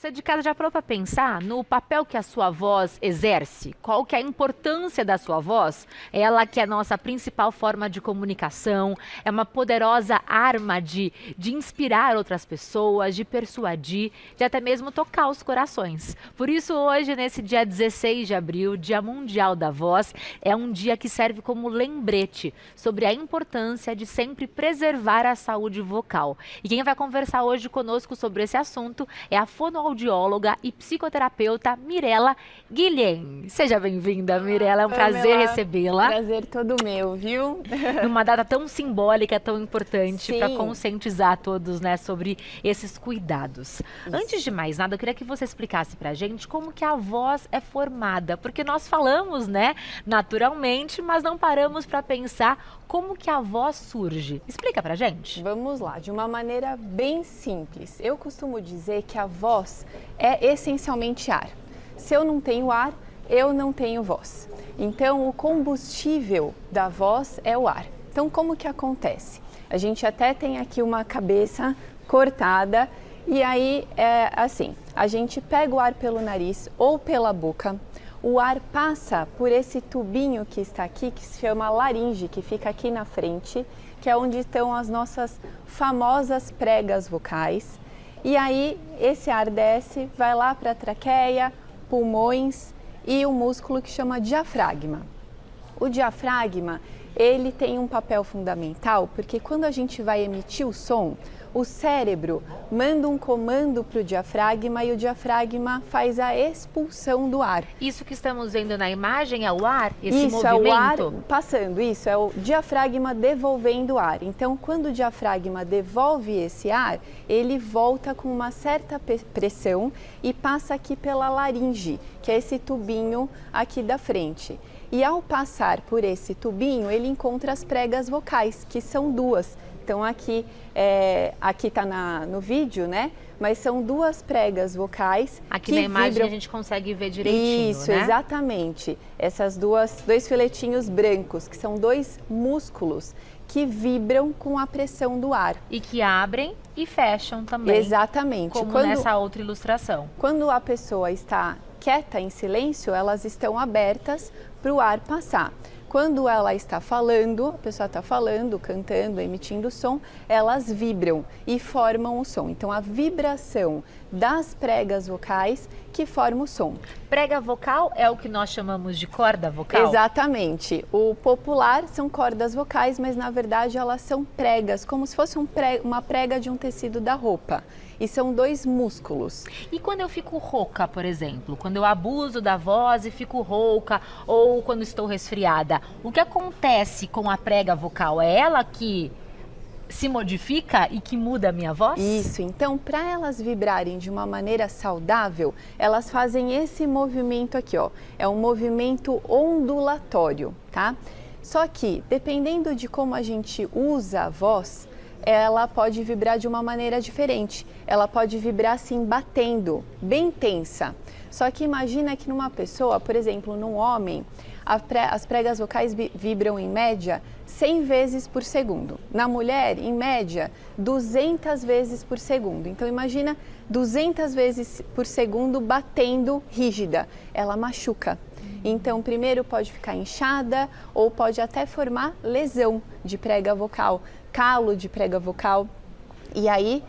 Você de casa já parou para pensar no papel que a sua voz exerce? Qual que é a importância da sua voz? Ela que é a nossa principal forma de comunicação, é uma poderosa arma de inspirar outras pessoas, de persuadir, de até mesmo tocar os corações. Por isso hoje, nesse dia 16 de abril, Dia Mundial da Voz, é um dia que serve como lembrete sobre a importância de sempre preservar a saúde vocal. E quem vai conversar hoje conosco sobre esse assunto é a fonoaudióloga e psicoterapeuta Mirela Guilhem. Seja bem-vinda, Mirela, é um prazer recebê-la. Prazer todo meu, viu? Numa data tão simbólica, tão importante, para Sim. conscientizar todos, né, sobre esses cuidados. Isso. Antes de mais nada, eu queria que você explicasse pra gente como que a voz é formada, porque nós falamos, né, naturalmente, mas não paramos para pensar como que a voz surge. Explica pra gente. Vamos lá, de uma maneira bem simples. Eu costumo dizer que a voz é essencialmente ar. Se eu não tenho ar, eu não tenho voz. Então, o combustível da voz é o ar. Então, como que acontece? A gente até tem aqui uma cabeça cortada e aí é assim, a gente pega o ar pelo nariz ou pela boca. O ar passa por esse tubinho que está aqui, que se chama laringe, que fica aqui na frente, que é onde estão as nossas famosas pregas vocais. E aí esse ar desce, vai lá para a traqueia, pulmões e o músculo que chama diafragma. O diafragma, ele tem um papel fundamental, porque quando a gente vai emitir o som, o cérebro manda um comando para o diafragma e o diafragma faz a expulsão do ar. Isso que estamos vendo na imagem é o ar, esse Isso, movimento? é o ar passando, isso, é o diafragma devolvendo o ar. Então, quando o diafragma devolve esse ar, ele volta com uma certa pressão e passa aqui pela laringe, que é esse tubinho aqui da frente. E ao passar por esse tubinho, ele encontra as pregas vocais, que são duas. Então aqui está no vídeo, né? Mas são duas pregas vocais. Aqui na imagem a gente consegue ver direitinho, Isso, né? exatamente. Essas dois filetinhos brancos, que são dois músculos que vibram com a pressão do ar. E que abrem e fecham também. Exatamente. Como nessa outra ilustração. Quando a pessoa está quieta, em silêncio, elas estão abertas para o ar passar. Quando ela está falando, a pessoa está falando, cantando, emitindo som, elas vibram e formam o som. Então, a vibração das pregas vocais que forma o som. Prega vocal é o que nós chamamos de corda vocal? Exatamente. O popular são cordas vocais, mas na verdade elas são pregas, como se fosse uma prega de um tecido da roupa. E são dois músculos. E quando eu fico rouca, por exemplo, quando eu abuso da voz e fico rouca, ou quando estou resfriada, o que acontece com a prega vocal? É ela que se modifica e que muda a minha voz? Isso, então para elas vibrarem de uma maneira saudável, elas fazem esse movimento aqui, ó. É um movimento ondulatório, tá? Só que, dependendo de como a gente usa a voz, ela pode vibrar de uma maneira diferente. Ela pode vibrar assim, batendo, bem tensa. Só que imagina que numa pessoa, por exemplo, num homem, as pregas vocais vibram em média 100 vezes por segundo. Na mulher, em média, 200 vezes por segundo. Então imagina 200 vezes por segundo batendo rígida. Ela machuca. Então, primeiro pode ficar inchada ou pode até formar lesão de prega vocal, calo de prega vocal. E aí,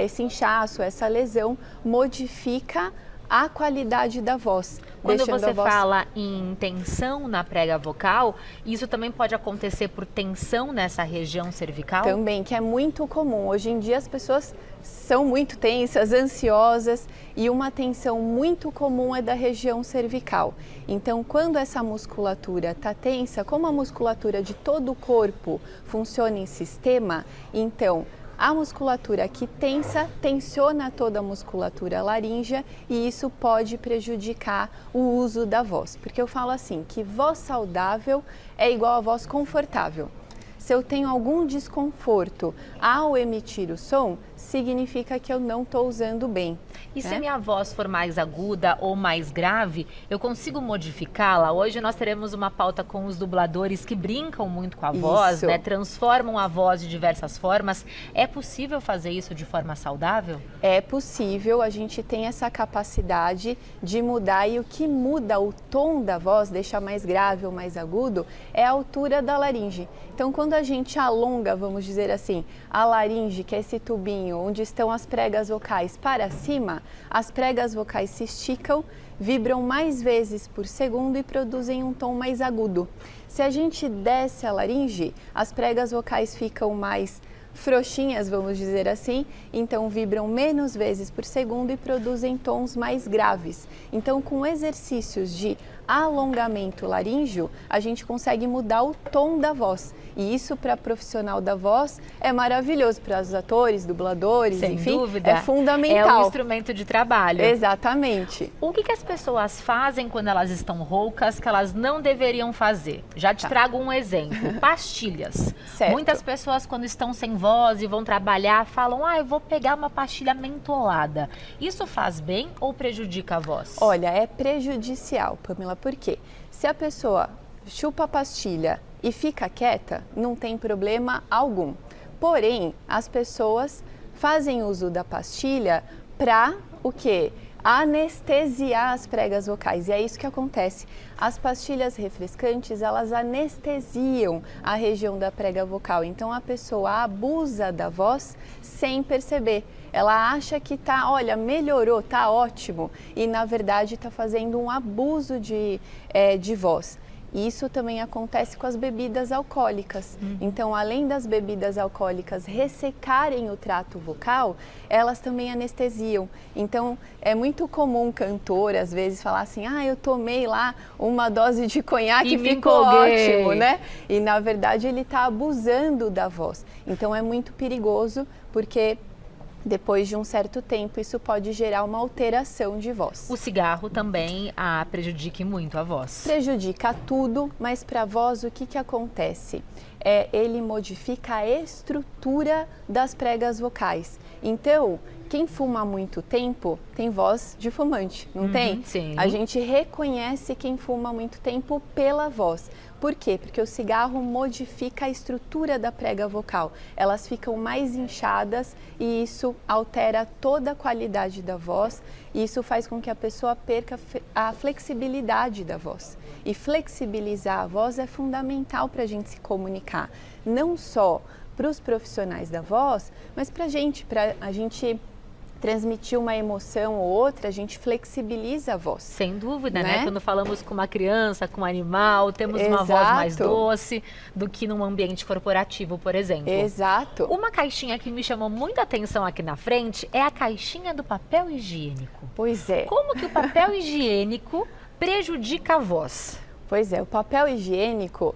esse inchaço, essa lesão modifica a qualidade da voz. Quando você fala em tensão na prega vocal, isso também pode acontecer por tensão nessa região cervical? Também, que é muito comum. Hoje em dia as pessoas são muito tensas, ansiosas e uma tensão muito comum é da região cervical. Então, quando essa musculatura está tensa, como a musculatura de todo o corpo funciona em sistema, então a musculatura que tensa, tensiona toda a musculatura laríngea e isso pode prejudicar o uso da voz. Porque eu falo assim, que voz saudável é igual a voz confortável. Se eu tenho algum desconforto ao emitir o som, significa que eu não estou usando bem. E se a minha voz for mais aguda ou mais grave, eu consigo modificá-la? Hoje nós teremos uma pauta com os dubladores que brincam muito com a voz, Isso. né? Transformam a voz de diversas formas. É possível fazer isso de forma saudável? É possível, a gente tem essa capacidade de mudar, e o que muda o tom da voz, deixa mais grave ou mais agudo, é a altura da laringe. Então, quando a gente alonga, vamos dizer assim, a laringe, que é esse tubinho onde estão as pregas vocais, para cima, as pregas vocais se esticam, vibram mais vezes por segundo e produzem um tom mais agudo. Se a gente desce a laringe, as pregas vocais ficam mais frouxinhas, vamos dizer assim, então vibram menos vezes por segundo e produzem tons mais graves. Então, com exercícios de alongamento laríngeo, a gente consegue mudar o tom da voz. E isso, para profissional da voz, é maravilhoso. Para os atores, dubladores, Sem enfim, dúvida, é fundamental. É um instrumento de trabalho. Exatamente. O que as pessoas fazem quando elas estão roucas que elas não deveriam fazer? Já te trago um exemplo. Pastilhas. Certo. Muitas pessoas, quando estão sem voz e vão trabalhar, falam: eu vou pegar uma pastilha mentolada. Isso faz bem ou prejudica a voz? Olha, é prejudicial, Pamela, por quê? Se a pessoa chupa a pastilha e fica quieta, não tem problema algum. Porém, as pessoas fazem uso da pastilha para o quê? Anestesiar as pregas vocais, e é isso que acontece. As pastilhas refrescantes, elas anestesiam a região da prega vocal, então a pessoa abusa da voz sem perceber. Ela acha que olha, melhorou, tá ótimo, e na verdade está fazendo um abuso de voz. Isso também acontece com as bebidas alcoólicas. Então, além das bebidas alcoólicas ressecarem o trato vocal, elas também anestesiam. Então, é muito comum cantor, às vezes, falar assim: eu tomei lá uma dose de conhaque e ficou ótimo, né? E, na verdade, ele está abusando da voz. Então, é muito perigoso, porque depois de um certo tempo, isso pode gerar uma alteração de voz. O cigarro também prejudica muito a voz. Prejudica tudo, mas para a voz o que acontece? Ele modifica a estrutura das pregas vocais. Então, quem fuma há muito tempo tem voz de fumante, não tem? Sim. A gente reconhece quem fuma há muito tempo pela voz. Por quê? Porque o cigarro modifica a estrutura da prega vocal. Elas ficam mais inchadas e isso altera toda a qualidade da voz. E isso faz com que a pessoa perca a flexibilidade da voz. E flexibilizar a voz é fundamental para a gente se comunicar. Não só para os profissionais da voz, mas para a gente transmitir uma emoção ou outra, a gente flexibiliza a voz. Sem dúvida, né? Quando falamos com uma criança, com um animal, temos uma voz mais doce do que num ambiente corporativo, por exemplo. Exato. Uma caixinha que me chamou muita atenção aqui na frente é a caixinha do papel higiênico. Pois é. Como que o papel higiênico prejudica a voz? Pois é, o papel higiênico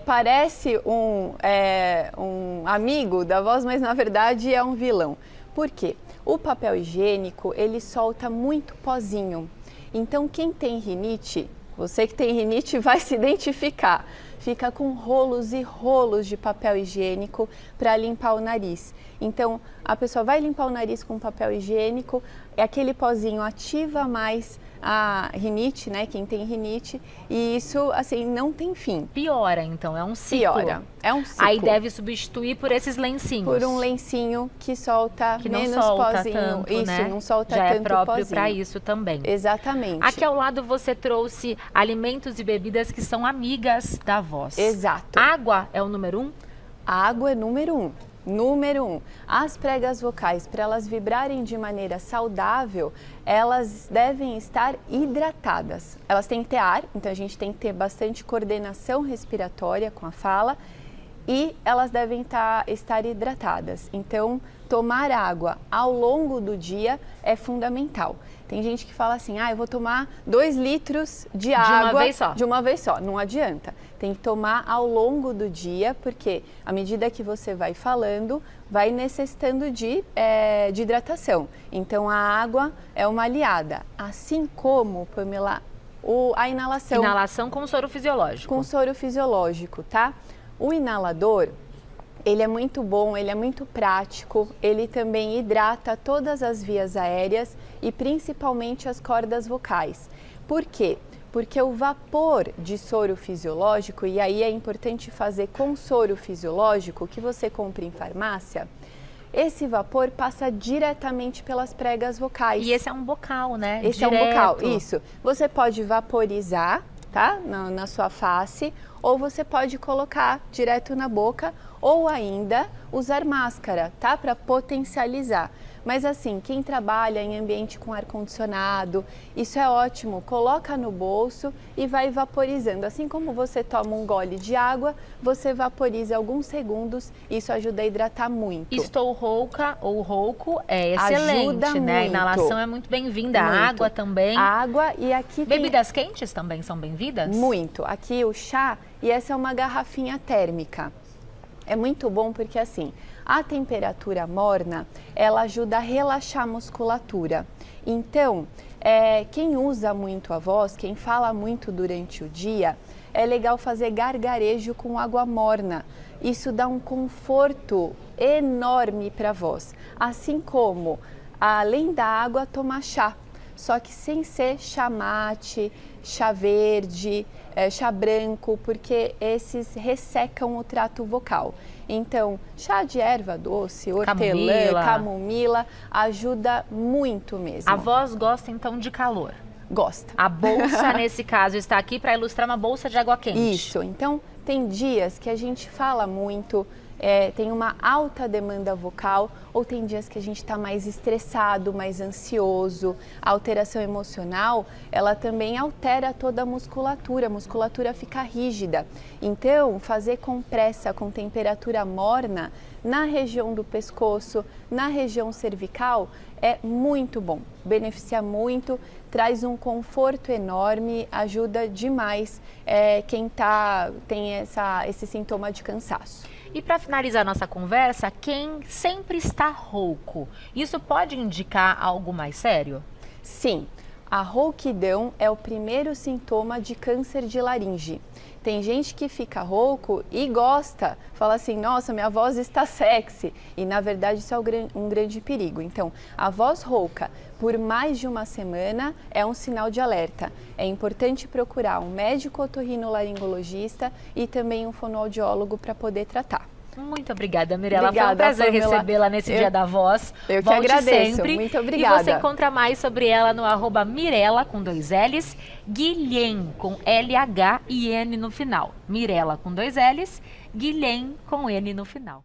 parece um amigo da voz, mas na verdade é um vilão. Por quê? O papel higiênico, ele solta muito pozinho. Então, quem tem rinite, você que tem rinite vai se identificar. Fica com rolos e rolos de papel higiênico para limpar o nariz. Então, a pessoa vai limpar o nariz com papel higiênico, aquele pozinho ativa mais a rinite, né? Quem tem rinite, e isso, assim, não tem fim. Piora, então, é um ciclo. Piora, é um ciclo. Aí deve substituir por esses lencinhos. Por um lencinho que solta menos pozinho. Tanto, isso, né? não solta Já tanto é próprio pozinho. para isso também. Exatamente. Aqui ao lado você trouxe alimentos e bebidas que são amigas da voz. Exato. Água é o número 1? A água é número 1. Número 1, as pregas vocais, para elas vibrarem de maneira saudável, elas devem estar hidratadas. Elas têm que ter ar, então a gente tem que ter bastante coordenação respiratória com a fala, e elas devem estar hidratadas. Então, tomar água ao longo do dia é fundamental. Tem gente que fala assim: eu vou tomar 2 litros de água uma vez só. De uma vez só. Não adianta. Tem que tomar ao longo do dia, porque à medida que você vai falando, vai necessitando de hidratação. Então, a água é uma aliada. Assim como, Pamela, a inalação. Inalação com soro fisiológico. Com soro fisiológico, tá? O inalador, Ele é muito bom, ele é muito prático, ele também hidrata todas as vias aéreas e principalmente as cordas vocais. Por quê? Porque o vapor de soro fisiológico, e aí é importante fazer com soro fisiológico que você compra em farmácia, esse vapor passa diretamente pelas pregas vocais. E esse é um bocal, né? Esse Direto. é um bocal, isso. Você pode vaporizar, tá? Na sua face, ou você pode colocar direto na boca, ou ainda usar máscara, tá? Para potencializar. Mas assim, quem trabalha em ambiente com ar-condicionado, isso é ótimo, coloca no bolso e vai vaporizando. Assim como você toma um gole de água, você vaporiza alguns segundos, isso ajuda a hidratar muito. Estou rouca ou rouco é excelente, Ajuda né? A muito. inalação é muito bem-vinda. A água também. Água e aqui Bebidas quentes também são bem-vindas? Muito. Aqui o chá, e essa é uma garrafinha térmica. É muito bom porque assim, a temperatura morna, ela ajuda a relaxar a musculatura. Então, quem usa muito a voz, quem fala muito durante o dia, é legal fazer gargarejo com água morna. Isso dá um conforto enorme para a voz. Assim como, além da água, tomar chá. Só que sem ser chá mate, chá verde, chá branco, porque esses ressecam o trato vocal. Então, chá de erva doce, hortelã, camomila, ajuda muito mesmo. A voz gosta então de calor? Gosta. A bolsa, nesse caso, está aqui para ilustrar uma bolsa de água quente. Isso, então tem dias que a gente fala muito, tem uma alta demanda vocal, ou tem dias que a gente está mais estressado, mais ansioso. A alteração emocional, ela também altera toda a musculatura fica rígida. Então, fazer compressa com temperatura morna na região do pescoço, na região cervical, é muito bom, beneficia muito, traz um conforto enorme, ajuda demais quem tem esse sintoma de cansaço. E para finalizar nossa conversa, quem sempre está rouco, isso pode indicar algo mais sério? Sim, a rouquidão é o primeiro sintoma de câncer de laringe. Tem gente que fica rouco e gosta, fala assim, nossa, minha voz está sexy. E na verdade isso é um grande perigo. Então, a voz rouca por mais de uma semana é um sinal de alerta. É importante procurar um médico otorrinolaringologista e também um fonoaudiólogo para poder tratar. Muito obrigada, Mirela. Obrigada, foi um prazer Pamela. recebê-la nesse Dia da Voz. Eu que Volte agradeço. Sempre. Muito obrigada. E você encontra mais sobre ela no @Mirela com 2 L's, Guilhem com LH e N no final. Mirela com 2 L's, Guilhem com N no final.